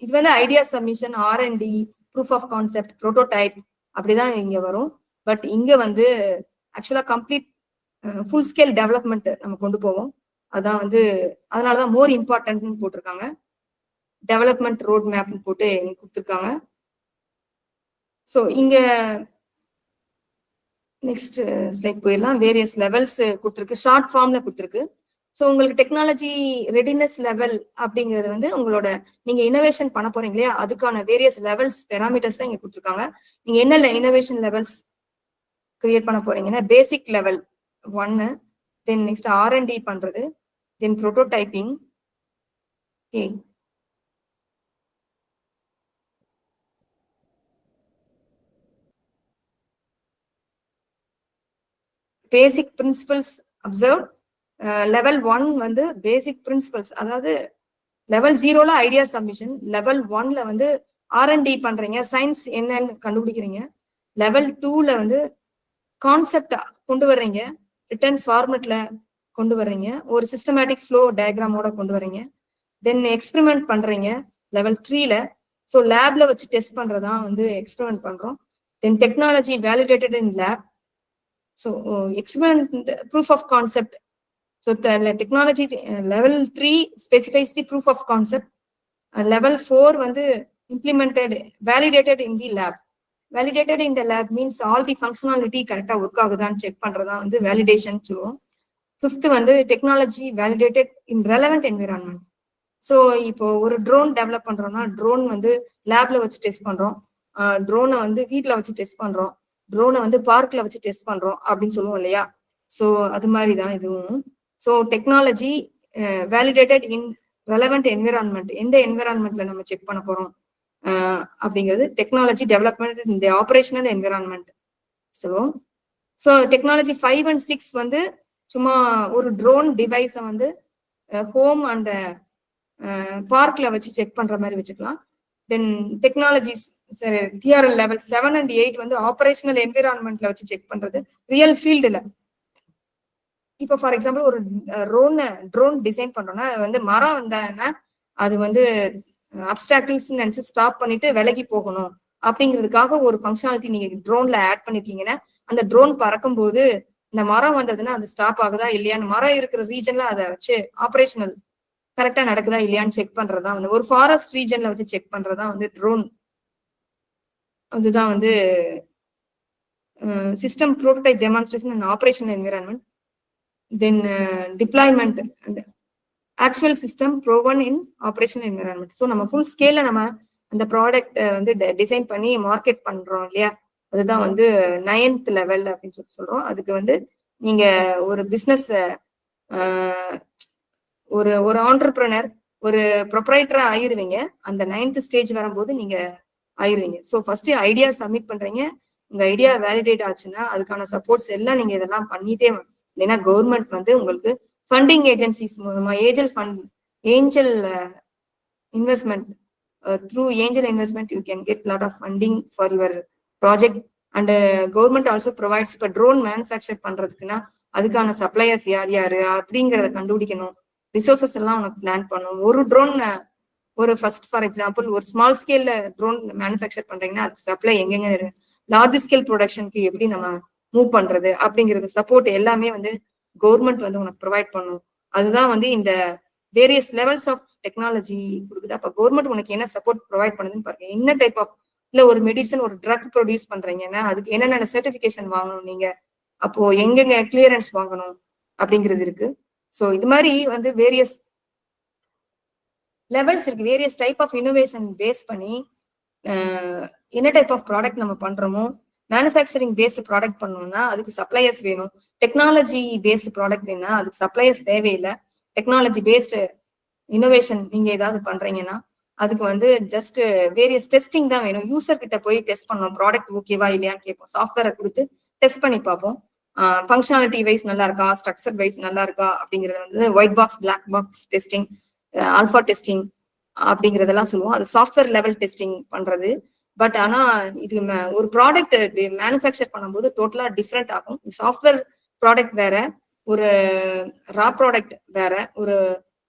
இது வந்து idea submission, R&D, proof of concept, prototype அப்படிதான் இங்க வரும். பட் இங்க வந்து ஆக்சுவலா கம்ப்ளீட் ஃபுல் ஸ்கேல் டெவலப்மெண்ட் நம்ம கொண்டு போவோம். அதான் வந்து அதனாலதான் மோர் இம்பார்ட்டன்ட்னு போட்டிருக்காங்க. டெவலப்மெண்ட் ரோட் மேப்னு போட்டு கொடுத்துருக்காங்க. ஸோ இங்க நெக்ஸ்ட் ஸ்லைட் போயிடலாம். வேரியஸ் லெவல்ஸ் கொடுத்துருக்கு, ஷார்ட் ஃபார்ம்ல கொடுத்துருக்கு. ஸோ உங்களுக்கு டெக்னாலஜி ரெடினஸ் லெவல் அப்படிங்கிறது வந்து உங்களோட நீங்க இனோவேஷன் பண்ண போறீங்க இல்லையா, அதுக்கான வேரியஸ் லெவல்ஸ் பெராமீட்டர்ஸ் தான் இங்க கொடுத்துருக்காங்க. நீங்க என்ன இனோவேஷன் லெவல்ஸ் கிரியேட் பண்ண போறீங்கன்னா பேசிக் லெவல் 1, தென் நெக்ஸ்ட் R&D பண்றது, then prototyping. Okay, basic principles observe. Level 1 வந்து பேசிக் பிரின்சிபல்ஸ், அதாவது லெவல் 0ல ஐடியா சப்மிஷன், லெவல் 1ல வந்து R&D பண்றீங்க, சயின்ஸ் என்னன்னு கண்டுபிடிக்கிறீங்க. லெவல் 2ல வந்து கான்செப்ட் கொண்டு வர்றீங்க, ரிட்டன் ஃபார்மெட்ல கொண்டு வர்றீங்க, ஒரு சிஸ்டமேட்டிக் ஃப்ளோ டயக்ராமோட கொண்டு வர்றீங்க. தென் எக்ஸ்பெரிமெண்ட் பண்றீங்க லெவல் 3ல. ஸோ லேப்ல வச்சு டெஸ்ட் பண்றதா வந்து எக்ஸ்பெரிமெண்ட் பண்றோம். Then technology validated in lab. So experiment proof of concept. So the technology level 3 specifies the proof of concept. Level 4 வந்து implemented, validated in the lab. Validated in the lab means all the functionality கரெக்டா work ஆகுதான்னு check பண்றதா வந்து validation சொல்லுவோம். 5th வந்து technology validated இன் relevant environment. So இப்போ ஒரு drone develop பண்றோம்னா ட்ரோன் வந்து லேப்ல வச்சு டெஸ்ட் பண்றோம், ட்ரோனை வந்து வீட்டில் வச்சு டெஸ்ட் பண்றோம், ட்ரோனை வந்து பார்க்ல வச்சு டெஸ்ட் பண்றோம் அப்படின்னு சொல்லுவோம் இல்லையா. ஸோ அது மாதிரி தான் இதுவும். ஸோ டெக்னாலஜி வேலிடேட்டட் இன் ரெலவெண்ட் என்விரான்மெண்ட், எந்த என்விரான்மெண்ட்ல நம்ம செக் பண்ண போறோம் அப்படிங்கிறது டெக்னாலஜி டெவலப்மெண்ட் இந்த ஆப்ரேஷனல் என்விரான்மெண்ட் சொல்லுவோம். ஸோ டெக்னாலஜி 5 and 6 வந்து சும்மா ஒரு ட்ரோன் டிவைஸை வந்து ஹோம் அண்ட் பார்க்ல வச்சு செக் பண்ற மாதிரி வச்சுக்கலாம். தென் டெக்னாலஜிஸ் டிஆர்எல் லெவல் 7 and 8 வந்து ஆப்ரேஷனல் என்விரான்மெண்ட்ல வச்சு செக் பண்றது, ரியல் ஃபீல்டுல. இப்போ ஃபார் எக்ஸாம்பிள் ஒரு ட்ரோன் டிசைன் பண்றோம்னா வந்து மரம் வந்தாங்கன்னா அது வந்து அப்டாக்கிள்ஸ் நினைச்சு ஸ்டாப் பண்ணிட்டு விலகி போகணும் அப்படிங்கிறதுக்காக ஒரு ஃபங்க்ஷனாலிட்டி நீங்க ட்ரோன்ல ஆட் பண்ணிருக்கீங்கன்னா அந்த ட்ரோன் பறக்கும் போது இந்த மரம் வந்ததுன்னா அது ஸ்டாப் ஆகுதா இல்லையான்னு, மரம் இருக்கிற ரீஜன்ல அதை வச்சு ஆப்ரேஷனல் கரெக்டா நடக்குதா இல்லையான்னு செக் பண்றதா வந்து ஒரு ஃபாரஸ்ட் ரீஜன்ல வச்சு செக் பண்றதா வந்து ட்ரோன். அதுதான் வந்து system prototype demonstration and operational environment. Then deployment and actual system proven in operational environment. So நம்ம ஃபுல் ஸ்கேல்ல நம்ம அந்த ப்ராடக்ட் வந்து டிசைன் பண்ணி மார்க்கெட் பண்றோம் இல்லையா, அதுதான் வந்து 9th லெவல் அப்படின்னு சொல்றோம். அதுக்கு வந்து நீங்க ஒரு பிசினஸ் ஒரு ஆண்டர்பிரனர் ஒரு ப்ரொப்ரைட்டரா ஆயிருவீங்க அந்த 9th ஸ்டேஜ் வரும்போது நீங்க ஆயிருவீங்க. ஸோ ஃபர்ஸ்ட் ஐடியா சப்மிட் பண்றீங்க, உங்க ஐடியா வேலிடேட் ஆச்சுன்னா அதுக்கான சப்போர்ட்ஸ் எல்லாம் நீங்க இதெல்லாம் பண்ணிட்டே இல்லைன்னா கவர்மெண்ட் வந்து உங்களுக்கு ஃபண்டிங் ஏஜென்சிஸ் மூலமா angel investment through angel investment you can get lot of funding for your project. And government also provides. இப்போ ட்ரோன் மேனுஃபேக்சர் பண்றதுக்குன்னா அதுக்கான சப்ளையர்ஸ் யார் யாரு அப்படிங்கிறத கண்டுபிடிக்கணும், ரிசோர்சஸ் எல்லாம் உனக்கு பிளான் பண்ணணும். ஒரு ட்ரோன் ஒரு ஃபர்ஸ்ட் ஃபார் எக்ஸாம்பிள் ஒரு ஸ்மால் ஸ்கேல்ல ட்ரோன் மேனுஃபேக்சர் பண்றீங்கன்னா அதுக்கு சப்ளை எங்கெங்க இருக்கு, லார்ஜ் ஸ்கேல் ப்ரொடக்ஷனுக்கு எப்படி நம்ம மூவ் பண்றது அப்படிங்கிறது சப்போர்ட் எல்லாமே வந்து கவர்மெண்ட் வந்து உனக்கு ப்ரொவைட் பண்ணும். அதுதான் வந்து இந்த வேரியஸ் லெவல்ஸ் ஆஃப் டெக்னாலஜி கொடுக்குது. அப்ப கவர்மெண்ட் உனக்கு என்ன சப்போர்ட் ப்ரொவைட் பண்ணுதுன்னு பாருங்க. என்ன டைப் ஆஃப் இல்ல ஒரு மெடிசன் ஒரு ட்ரக் ப்ரொடியூஸ் பண்றீங்கன்னா அதுக்கு என்னென்ன சர்டிபிகேஷன் வாங்கணும் நீங்க, அப்போ எங்கெங்க கிளியரன்ஸ் வாங்கணும் அப்படிங்கிறது இருக்கு. ஸோ இது மாதிரி வந்து வேரியஸ் லெவல்ஸ் இருக்கு. Various type of innovation base பண்ணி என்ன டைப் ஆஃப் ப்ராடக்ட் நம்ம பண்றோமோ, மேனுஃபேக்சரிங் பேஸ்டு ப்ராடக்ட் பண்ணணும்னா அதுக்கு சப்ளையர்ஸ் வேணும், டெக்னாலஜி பேஸ்டு ப்ராடக்ட் வேணும்னா அதுக்கு சப்ளையர்ஸ் தேவையில்லை. டெக்னாலஜி பேஸ்டு இனோவேஷன் நீங்க ஏதாவது பண்றீங்கன்னா அதுக்கு வந்து ஜஸ்ட் வேரியஸ் டெஸ்டிங் தான் வேணும். யூசர் கிட்ட போய் டெஸ்ட் பண்ணணும், ப்ராடக்ட் ஓகேவா இல்லையான்னு கேட்போம், சாஃப்ட்வேரை கொடுத்து டெஸ்ட் பண்ணி பார்ப்போம். ஃபங்க்ஷனாலிட்டி வைஸ் நல்லா இருக்கா, ஸ்ட்ரக்சர் வைஸ் நல்லா இருக்கா அப்படிங்கறது வந்து white box black box testing, alpha testing அப்படிங்கறதெல்லாம் சொல்லுவோம். அது சாஃப்ட்வேர் லெவல் டெஸ்டிங் பண்றது. பட் ஆனா இது ஒரு ப்ராடக்ட் மேனுஃபேக்சர் பண்ணும்போது டோட்டலா டிஃப்ரெண்ட் ஆகும். சாஃப்ட்வேர் ப்ராடக்ட் வேற, ஒரு ரா ப்ராடக்ட் வேற, ஒரு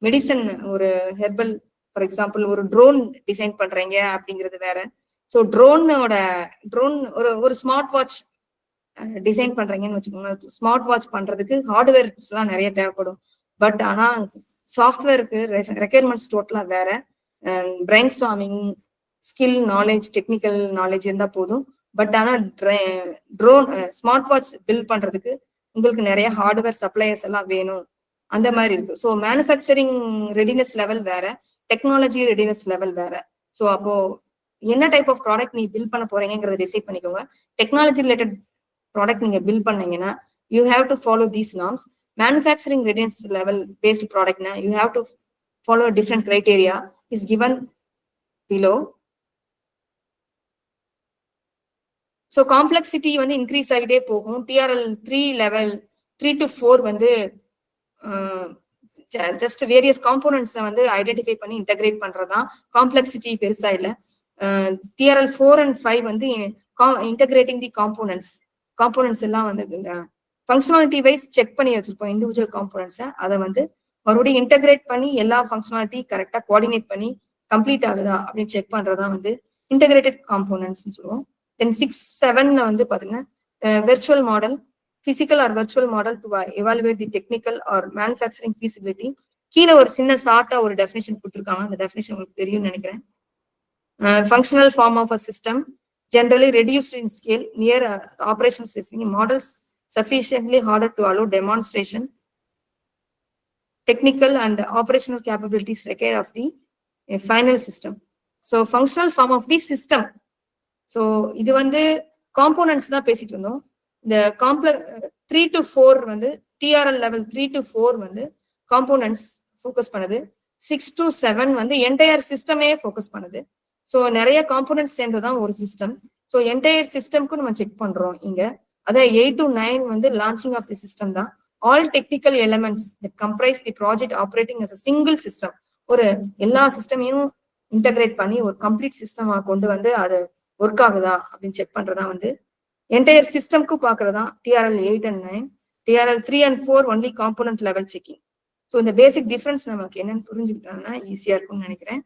மெடிசன் ஒரு ஹெர்பல் ஃபார் எக்ஸாம்பிள் ஒரு ட்ரோன் டிசைன் பண்றீங்க அப்படிங்கிறது வேற. ஸோ ட்ரோன் ஒரு ஸ்மார்ட் வாட்ச் டிசைன் பண்றீங்கன்னு வச்சுக்கோங்க. ஸ்மார்ட் வாட்ச் பண்றதுக்கு ஹார்ட்வேர்ஸ் எல்லாம் நிறைய தேவைப்படும். பட் ஆனா சாஃப்ட்வேருக்கு ரெக்யர்மெண்ட்ஸ் டோட்டலா வேற. Brain storming, skill knowledge, technical knowledge இருந்தா போதும். பட் ஆனா ட்ரோன் ஸ்மார்ட் வாட்ச் பில்ட் பண்றதுக்கு உங்களுக்கு நிறைய ஹார்ட்வேர் சப்ளையர்ஸ் எல்லாம் வேணும். அந்த மாதிரி இருக்கு. ஸோ மேனுஃபேக்சரிங் ரெடினஸ் லெவல் வேற, டெக்னாலஜி ரெடினஸ் லெவல் வேற. ஸோ அப்போ என்ன டைப் ஆஃப் ப்ராடக்ட் நீ பில்ட் பண்ண போறீங்கிறத டிசைட் பண்ணிக்கோங்க. டெக்னாலஜி ரிலேட்டட் ப்ராடக்ட் நீங்க பில்ட் பண்ணீங்கன்னா you have to follow these norms. Manufacturing readiness level based ப்ராடக்ட்னா you have to follow different criteria is given below. So complexity வந்து இன்க்ரீஸ் ஆகிட்டே போகும். டிஆர்எல் 3 லெவல் 3 to 4 வந்து ஜஸ்ட் வேரியஸ் காம்போனன்ட்ஸை வந்து identify பண்ணி integrate பண்றதுதான். காம்ப்ளெக்சிட்டி பெருசா இல்லை. டிஆர்எல் 4 and 5 வந்து இன்டகிரேட்டிங் தி காம்போனன்ட்ஸ் எல்லாம் வந்து ஃபங்க்ஷனாலிட்டி வைஸ் செக் பண்ணி வச்சிருப்போம் இண்டிவிஜுவல் காம்போனன்ட்ஸை. அதை வந்து மறுபடியும் இன்டகிரேட் பண்ணி எல்லா ஃபங்க்ஷனாலிட்டி கரெக்டா கோஆர்டினேட் பண்ணி கம்ப்ளீட் ஆகுதா அப்படின்னு செக் பண்றதா வந்து இன்டகிரேட்டட் காம்போனன்ட்ஸ் சொல்லுவோம். தென் 6, 7 வந்து பாத்தீங்கன்னா virtual model, physical or virtual model to evaluate the technical or manufacturing feasibility. கீழே ஒரு சின்ன ஷார்ட்டா ஒரு டெஃபினிஷன் கொடுத்துருக்காங்க. அந்த டெஃபினிஷன் உங்களுக்கு தெரியும்னு நினைக்கிறேன். Functional form of a system generally reduced in scale near operational specific models sufficiently harder to allow demonstration. Technical and operational capabilities required of the final system. So functional form of the system. So இது வந்து components தான் பேசிட்டு இருந்தோம். இந்த 3 to 4 வந்து TRL level 3 to 4 வந்து components focus பண்ணுது. 6 to 7 வந்து என்டையர் சிஸ்டமே ஃபோக்கஸ் பண்ணுது. ஸோ நிறைய காம்போனன்ட்ஸ் சேர்ந்ததான் ஒரு சிஸ்டம். ஸோ என்டையர் சிஸ்டம்க்கு நம்ம செக் பண்றோம் இங்க. அதான் 8 to 9 வந்து லான்ச்சிங் ஆஃப் தி சிஸ்டம் தான். All technical elements that comprise the project operating as a single system. ஒரு எல்லா சிஸ்டமையும் இன்டகிரேட் பண்ணி ஒரு கம்ப்ளீட் சிஸ்டமா கொண்டு வந்து அது ஒர்க் ஆகுதா அப்படின்னு செக் பண்றதா வந்து என்டையர் சிஸ்டம்க்கு பாக்குறதா TRL 8 and 9. TRL 3 and 4 only component level checking. So இந்த பேசிக் டிஃபரன்ஸ் நமக்கு என்னன்னு புரிஞ்சுக்கிட்டாங்கன்னா ஈஸியா இருக்கும்னு நினைக்கிறேன்.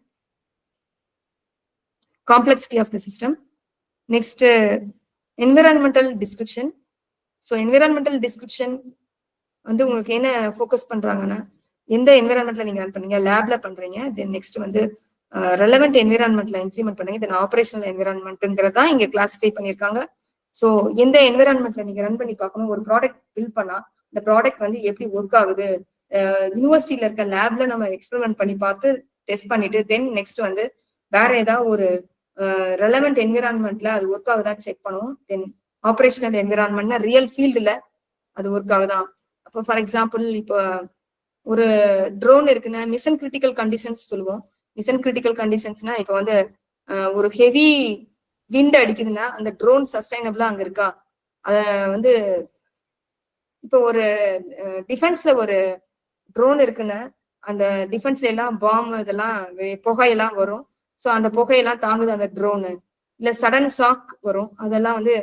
Complexity of the system. Next environmental description. So environmental description வந்து உங்களுக்கு என்ன ஃபோக்கஸ் பண்றாங்கன்னா எந்த என்விரான்மெண்ட்ல நீங்க ரன் பண்ணீங்க, லேப்ல பண்றீங்க. தென் நெக்ஸ்ட் வந்து ரெலவெண்ட் என்விரான்மெண்ட்ல இம்ப்ளிமெண்ட் பண்ணீங்க. தென் ஆபரேஷனல் என்விரான்மெண்ட்ங்கிறதா இங்க கிளாசிஃபை பண்ணியிருக்காங்க. ஸோ எந்த என்விரான்மெண்ட்ல நீங்க ரன் பண்ணி பார்க்கணும். ஒரு ப்ராடக்ட் பில்ட் பண்ணா இந்த ப்ராடக்ட் வந்து எப்படி ஒர்க் ஆகுது, யூனிவர்சிட்டியில இருக்க லேப்ல நம்ம எக்ஸ்பெரிமெண்ட் பண்ணி பார்த்து டெஸ்ட் பண்ணிட்டு தென் நெக்ஸ்ட் வந்து வேற ஏதாவது ஒரு ரெலவெண்ட் என்விரான்மெண்ட்ல அது ஒர்க் ஆகுதான்னு செக் பண்ணுவோம். தென் ஆபரேஷனல் என்விரான்மெண்ட்னா ரியல் ஃபீல்டுல அது ஒர்க் ஆகுதா. அப்போ ஃபார் எக்ஸாம்பிள் இப்போ ஒரு ட்ரோன் இருக்குன்னா மிஷன் கிரிட்டிக்கல் கண்டிஷன்ஸ் சொல்லுவோம். மிஷன் கிரிட்டிக்கல் கண்டிஷன்ஸ்னா இப்போ வந்து ஒரு ஹெவி விண்ட் அடிக்குதுன்னா அந்த ட்ரோன் சஸ்டைனபிளா அங்க இருக்கா. அத வந்து இப்போ ஒரு டிஃபென்ஸ்ல ஒரு ட்ரோன் இருக்குன்னா அந்த டிஃபென்ஸ்ல எல்லாம் பாம்பு இதெல்லாம் புகையெல்லாம் வரும். ஸோ அந்த புகையெல்லாம் தாங்குது அந்த ட்ரோனு. இல்ல சடன் ஷாக் வரும், அதெல்லாம் வந்து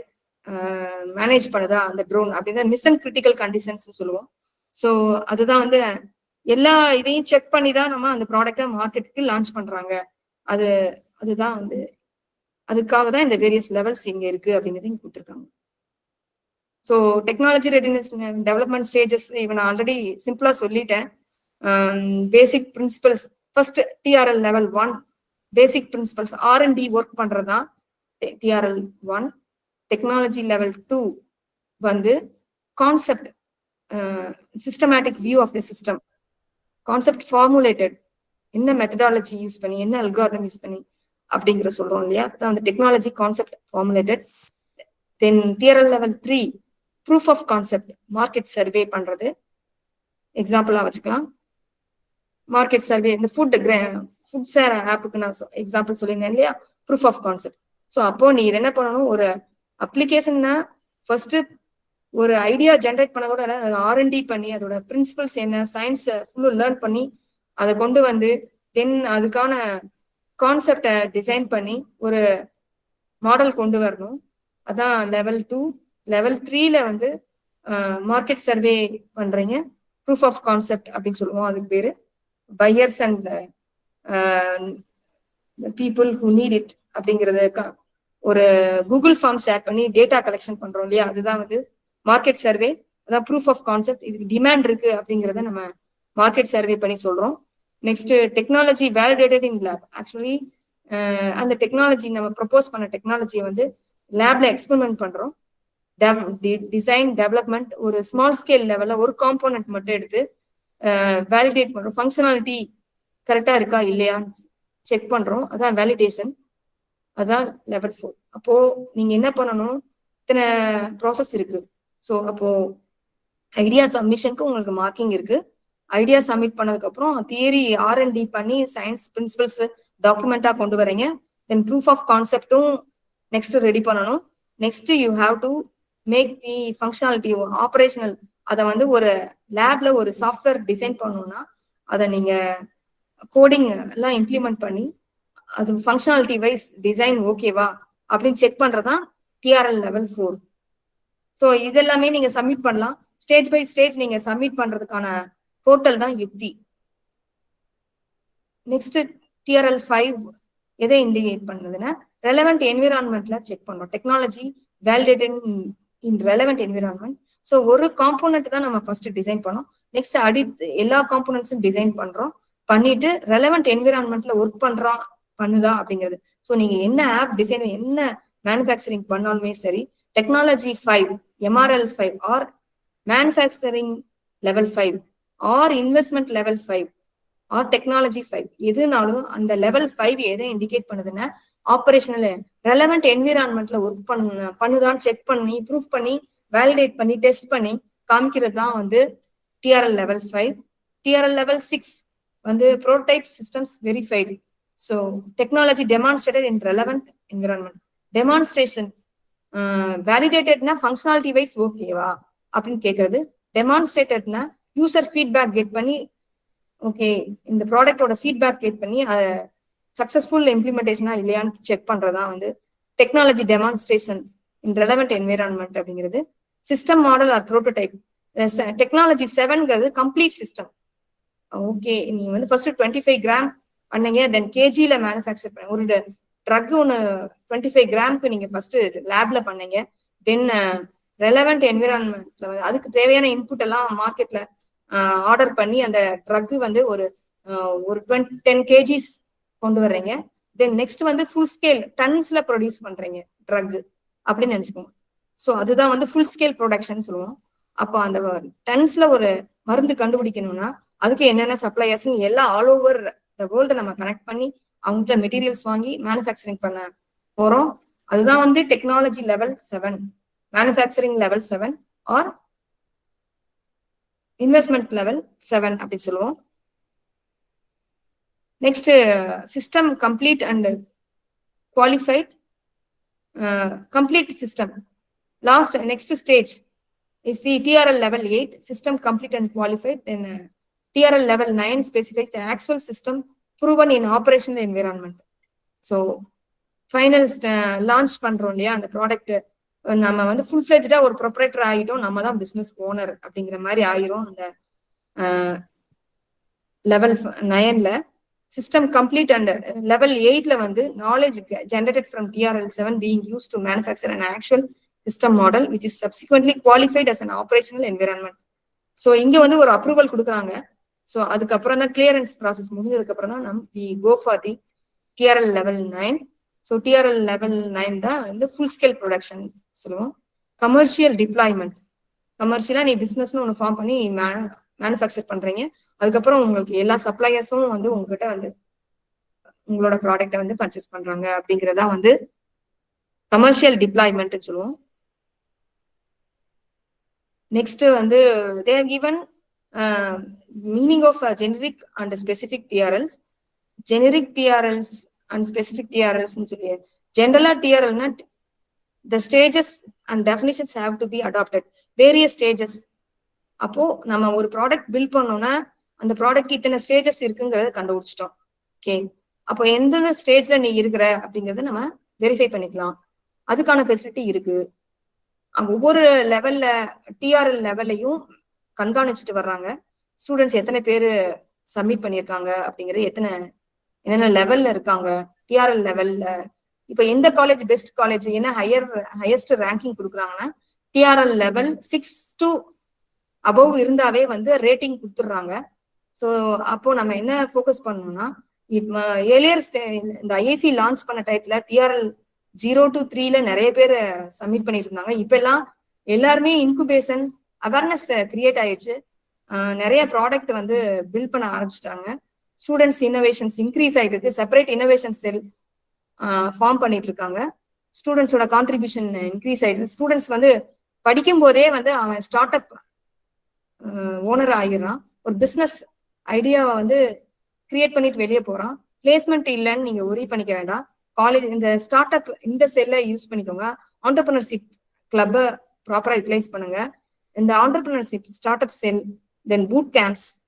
மேனேஜ் பண்ணுதா அந்த ட்ரோன் அப்படின்னு மிஷன் கிரிட்டிக்கல் கண்டிஷன்ஸ் சொல்லுவோம். ஸோ அதுதான் வந்து எல்லா இதையும் செக் பண்ணி தான் நம்ம அந்த ப்ராடக்டை மார்க்கெட்டுக்கு லான்ச் பண்றாங்க. அதுதான் வந்து அதுக்காக தான் இந்த வேரியஸ் லெவல்ஸ் இங்க இருக்கு அப்படிங்கிறது இங்க கொடுத்துருக்காங்க. So technology readiness development stages even already சிம்பிளா சொல்லிட்டேன். Basic principles first TRL level 1 basic principles R&D work பண்றதா டிஆர்எல் 1. டெக்னாலஜி லெவல் 2 வந்து concept systematic view of the system, concept formulated என்ன மெத்தடாலஜி யூஸ் பண்ணி என்ன அல்காரிதம் யூஸ் பண்ணி அப்படிங்கிற சொல்றோம் இல்லையா, அதான் வந்து technology concept formulated. Then TRL level 3 proof of concept market survey பண்றது. எக்ஸாம்பிளா வச்சுக்கலாம் மார்க்கெட் சர்வே. இந்த ஃபுட் ஷேர் ஆப்புக்கு நான் எக்ஸாம்பிள் சொல்லியிருந்தேன் இல்லையா, ப்ரூஃப் ஆஃப் கான்செப்ட். ஸோ அப்போ நீ என்ன பண்ணணும், ஒரு அப்ளிகேஷன்னா ஃபர்ஸ்ட் ஒரு ஐடியா ஜென்ரேட் பண்ணதோட R&D பண்ணி அதோட பிரின்சிபல்ஸ் என்ன சயின்ஸ் ஃபுல்லு லேர்ன் பண்ணி அதை கொண்டு வந்து தென் அதுக்கான கான்செப்டை டிசைன் பண்ணி ஒரு மாடல் கொண்டு வரணும். அதான் லெவல் 2. லெவல் 3ல வந்து மார்க்கெட் சர்வே பண்றீங்க, ப்ரூஃப் ஆஃப் கான்செப்ட் அப்படின்னு சொல்லுவோம். அதுக்கு பேரு buyers and people who need it அப்படிங்கிறது ஒரு கூகுள் ஃபார்ம் ஷேர் பண்ணி டேட்டா கலெக்ஷன் பண்றோம் இல்லையா, அதுதான் வந்து மார்க்கெட் சர்வே. அதான் ப்ரூஃப் ஆஃப் கான்செப்ட். இதுக்கு டிமாண்ட் இருக்கு அப்படிங்கிறத நம்ம மார்க்கெட் சர்வே பண்ணி சொல்றோம். Next technology validated in lab. Actually அந்த டெக்னாலஜி நம்ம ப்ரொபோஸ் பண்ண டெக்னாலஜியை வந்து லேப்ல எக்ஸ்பெரிமெண்ட் பண்றோம். டிசைன் டெவலப்மெண்ட் ஒரு ஸ்மால் ஸ்கேல் லெவல்ல ஒரு காம்போனன்ட் மட்டும் எடுத்து வேலிடேட் பண்றோம். ஃபங்க்ஷனாலிட்டி கரெக்டா இருக்கா இல்லையான்னு செக் பண்றோம். அதான் வேலிடேஷன். அதான் லெவல் 4. அப்போ நீங்க என்ன பண்ணணும், இத்தனை ப்ராசஸ் இருக்கு. ஸோ அப்போ ஐடியா சப்மிஷனுக்கு உங்களுக்கு மார்க்கிங் இருக்கு. ஐடியா சப்மிட் பண்ணதுக்கு அப்புறம் தியரி R&D பண்ணி சயின்ஸ் பிரின்சிபல்ஸ் டாக்குமெண்டா கொண்டு வரீங்க. தென் ப்ரூஃப் ஆஃப் கான்செப்டும் நெக்ஸ்ட் ரெடி பண்ணணும். Next you have to make the functionality operational. அதை வந்து ஒரு லேப்ல ஒரு சாஃப்ட்வேர் டிசைன் பண்ணணும்னா அதை நீங்க கோடிங் எல்லாம் இம்ப்ளிமெண்ட் பண்ணி அது ஃபங்க்ஷனாலிட்டி வைஸ் டிசைன் ஓகேவா அப்படின்னு செக் பண்றதுதான் TRL லெவல் 4. ஸோ இதெல்லாமே நீங்க சப்மிட் பண்ணலாம். ஸ்டேஜ் பை ஸ்டேஜ் நீங்க சப்மிட் பண்றதுக்கான போர்ட்டல் தான் யுக்தி. நெக்ஸ்ட் TRL 5 எதை இண்டிகேட் பண்ணுதுன்னா ரெலவெண்ட் என்விரான்மெண்ட்ல செக் பண்றோம். டெக்னாலஜி வேலிடேட்டட் இன் ரெலவெண்ட் என்விரான்மெண்ட். ஸோ ஒரு காம்போனன்ட் தான் நம்ம ஃபர்ஸ்ட் டிசைன் பண்ணோம். நெக்ஸ்ட் எல்லா காம்போனன்ட்ஸும் டிசைன் பண்றோம். பண்ணிட்டு ரெலவெண்ட் என்விரான்மெண்ட்ல ஒர்க் பண்ணுதா அப்படிங்கிறது. ஸோ நீங்க என்ன ஆப் டிசைன் என்ன மேனுஃபேக்சரிங் பண்ணாலுமே சரி, technology 5 MRL 5 or manufacturing level 5 or investment level 5 or technology 5 எதுனாலும் அந்த லெவல் 5 எதை இண்டிகேட் பண்ணுதுன்னா ஆபரேஷனல் ரெலவெண்ட் என்விரான்மெண்ட்ல ஒர்க் பண்ணுதான்னு செக் பண்ணி ப்ரூஃப் பண்ணி வேலிடேட் பண்ணி டெஸ்ட் பண்ணி காமிக்கிறது தான் வந்து TRL லெவல் 5. TRL லெவல் 6 வந்து prototype systems verified. So technology demonstrated in relevant environment. Demonstration வேலிடேட்டட்னா ஃபங்க்ஷனாலிட்டி வைஸ் ஓகேவா அப்படின்னு கேட்கறது. டெமான்ஸ்ட்ரேட்டட்னா யூசர் ஃபீட்பேக் கெட் பண்ணி ஓகே இந்த ப்ராடக்டோட ஃபீட்பேக் கெட் பண்ணி அதை சக்சஸ்ஃபுல் இம்ப்ளிமெண்டேஷனா இல்லையான்னு செக் பண்றதா வந்து technology demonstration in relevant environment அப்படிங்கிறது. System model or prototype. Technology 7ங்கிறது கம்ப்ளீட் சிஸ்டம். ஓகே நீங்க வந்து ஃபர்ஸ்ட் 25 கிராம் பண்ணீங்க, தென் கேஜில மேனுஃபேக்சர் பண்ண ஒரு ட்ரக் ஒன்று 25 கிராமுக்கு நீங்க ஃபர்ஸ்ட் லேப்ல பண்ணீங்க. தென் ரெலவெண்ட் என்விரான்மெண்ட்ல அதுக்கு தேவையான இன்புட் எல்லாம் மார்க்கெட்ல ஆர்டர் பண்ணி அந்த ட்ரக் வந்து ஒரு 10 kgs கொண்டு வர்றீங்க. தென் நெக்ஸ்ட் வந்து ஃபுல் ஸ்கேல் டன்ஸ்ல ப்ரொடியூஸ் பண்றீங்க ட்ரக் அப்படின்னு நினைச்சுக்கோங்க. ஸோ அதுதான் வந்து ஃபுல் ஸ்கேல் ப்ரொடக்ஷன் சொல்லுவோம். அப்போ அந்த டன்ஸ்ல ஒரு மருந்து கண்டுபிடிக்கணும்னா அதுக்கு என்னென்ன சப்ளையர்ஸ் எல்லாம் ஆல் ஓவர் த வேர்ல்டு நம்ம கனெக்ட் பண்ணி அவங்ககிட்ட மெட்டீரியல்ஸ் வாங்கி மேனுஃபேக்சரிங் பண்ண போறோம். அதுதான் வந்து technology level 7, manufacturing level 7 or investment level 7 அப்படி சொல்லுவோம். Next system complete and qualified. Complete system last next stage is the TRL level 8 system complete and qualified. Then TRL level 9 specifies the actual system proven in operational environment. So final launch பண்றோம் இல்லையா அந்த product, நம்ம வந்து full ஃபிளெஜ்டா ஒரு proprietor ஆகிட்டோம், நம்ம தான் business owner அப்படிங்கிற மாதிரி ஆயிரும். அந்த லெவல் 9ல சிஸ்டம் கம்ப்ளீட் அண்ட் லெவல் 8ல வந்து knowledge generated from TRL 7 being used to manufacture an actual system model which is subsequently qualified as an operational environment. So இங்க வந்து ஒரு அப்ரூவல் கொடுக்குறாங்க. ஸோ அதுக்கப்புறம் தான் கிளியரன்ஸ் ப்ராசஸ் முடிஞ்சதுக்கு அப்புறம் தான் நம்ம go for the TRL level 9. So TRL level 9 தான் வந்து ஃபுல் ஸ்கேல் ப்ரொடக்ஷன் சொல்லுவோம். Commercial deployment. கமர்ஷியலா நீ பிசினஸ்னு ஒன்று ஃபார்ம் பண்ணி மேனுஃபேக்சர் பண்றீங்க. அதுக்கப்புறம் உங்களுக்கு எல்லா சப்ளையர்ஸும் வந்து உங்ககிட்ட வந்து உங்களோட ப்ராடக்டை வந்து பர்ச்சேஸ் பண்றாங்க அப்படிங்கிறதா வந்து கமர்ஷியல் டிப்ளாய்மெண்ட் சொல்லுவோம். நெக்ஸ்ட் வந்து they have given meaning of generic and specific TRLs. Generic TRLs and specific TRLs சொல்லி ஜெனரலா TRLனா the stages and definitions have to be adopted. Various stages. அப்போ நம்ம ஒரு ப்ராடக்ட் பில்ட் பண்ணோம்னா அந்த ப்ராடக்ட் இத்தனை ஸ்டேஜஸ் இருக்குங்கிறத கண்டுபிடிச்சிட்டோம். ஓகே, அப்போ எந்தெந்த ஸ்டேஜ்ல நீ இருக்கிற அப்படிங்கறத நம்ம வெரிஃபை பண்ணிக்கலாம். அதுக்கான ஃபெசிலிட்டி இருக்கு. ஒவ்வொரு லெவல்ல TRL லெவல்லையும் கண்காணிச்சுட்டு வர்றாங்க. ஸ்டூடெண்ட்ஸ் எத்தனை பேர் சப்மிட் பண்ணியிருக்காங்க அப்படிங்கிறது, எத்தனை என்னென்ன லெவல்ல இருக்காங்க, டிஆர்எல் லெவல்ல. இப்ப எந்த காலேஜ் பெஸ்ட் காலேஜ், என்ன ஹையஸ்ட் ரேங்கிங் கொடுக்குறாங்கன்னா டிஆர்எல் லெவல் 6 to above இருந்தாவே வந்து ரேட்டிங் கொடுத்துடுறாங்க. ஸோ அப்போ நம்ம என்ன ஃபோக்கஸ் பண்ணணும்னா, இப்போ ஏர்லியர் இந்த ஐஐசி லான்ச் பண்ண டயத்துல டிஆர்எல் 0 to 3ல நிறைய பேர் சப்மிட் பண்ணிட்டு இருந்தாங்க. இப்ப எல்லாம் எல்லாருமே இன்குபேஷன் அவேர்னஸ் கிரியேட் ஆயிடுச்சு. நிறைய ப்ராடக்ட் வந்து பில்ட் பண்ண ஆரம்பிச்சிட்டாங்க. ஸ்டூடெண்ட்ஸ் இன்னோவேஷன்ஸ் இன்க்ரீஸ் ஆகிட்டு இருக்கு. செப்பரேட் இன்னோவேஷன் செல் ஃபார்ம் பண்ணிட்டு இருக்காங்க. ஸ்டூடெண்ட்ஸோட கான்ட்ரிபியூஷன் இன்க்ரீஸ் ஆயிடுது. ஸ்டூடெண்ட்ஸ் வந்து படிக்கும் போதே வந்து அவன் ஸ்டார்ட் அப் ஓனர் ஆகிடுறான். ஒரு பிஸ்னஸ் ஐடியாவை வந்து கிரியேட் பண்ணிட்டு வெளியே போறான். பிளேஸ்மெண்ட் இல்லைன்னு நீங்க ஒரி பண்ணிக்க வேண்டாம். காலேஜ் இந்த ஸ்டார்ட் அப் இந்த செல்லை யூஸ் பண்ணிக்கோங்க. ஆண்டர்பிரினர்ஷிப் கிளப்பை ப்ராப்பரா யூட்டிலைஸ் பண்ணுங்க. இந்த ஆண்டர்பிரினர்ஷிப் ஸ்டார்ட் அப் செல், தென் பூட் கேம்ப்ஸ்,